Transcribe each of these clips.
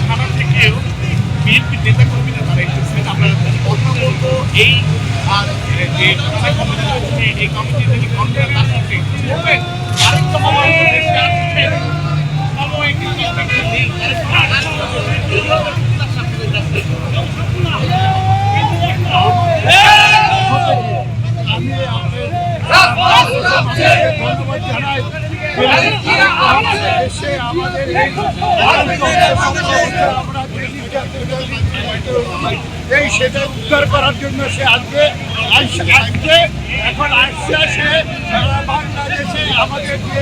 থানা থেকেও বিএনপি নেতা কর্মীরা তারা এসেছেন। আমরা কথা বলবো এই যে থানা কমিটি রয়েছে, এই কমিটি থেকে কন্ট্রোল তার সাথে বলবেন আরেকটা মোবাইল এসে আসছে সময় কিন্তু একটা নেই আমি ধন্যবাদ জানাই এসে আমাদের এই সেটা উদ্ধার করার জন্য সে আসবে এখন আসছে সে সারা বাংলাদেশে আমাদের যে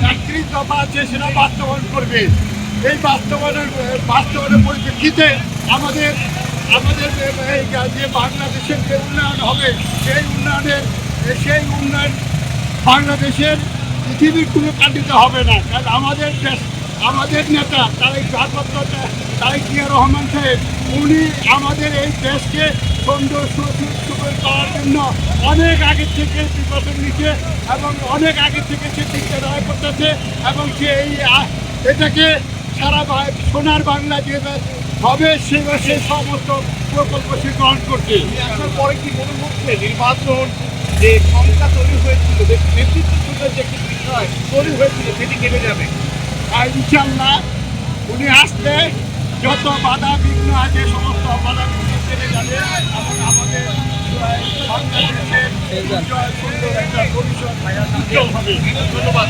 চাকরির দফা আছে সেটা বাস্তবায়ন করবে। এই বাস্তবায়নের পরিপ্রেক্ষিতে আমাদের এই যে বাংলাদেশের যে উন্নয়ন হবে সেই উন্নয়ন বাংলাদেশের পৃথিবীর কোনো কান্ট্রিতে হবে না। কারণ আমাদের নেতা তারেক জিয়া রহমান সাহেব উনি আমাদের এই দেশকে সুন্দর সুশৃঙ্খল করার জন্য অনেক আগে থেকে প্রিপারেশন নিচ্ছে এবং অনেক আগে থেকে সে চিন্তাধারা করতেছে এবং সে এটাকে সারা সোনার বাংলা যে হবে সে সমস্ত প্রকল্প সে গ্রহণ করছে। আসার পরে কি মনে হচ্ছে নির্বাচন যে সংখ্যা তৈরি হয়েছিল, নেতৃত্ব যে একটি বিষয় তৈরি হয়েছিল সেটি কেটে যাবে? আর ইনশাল্লাহ উনি আসলে যত বাধা বিঘ্ন আছে সমস্ত বাধা বিঘ্ন কেটে যাবে এবং আমাদের বাংলাদেশের সুন্দর একটা ভবিষ্যৎ উজ্জ্বল হবে। ধন্যবাদ।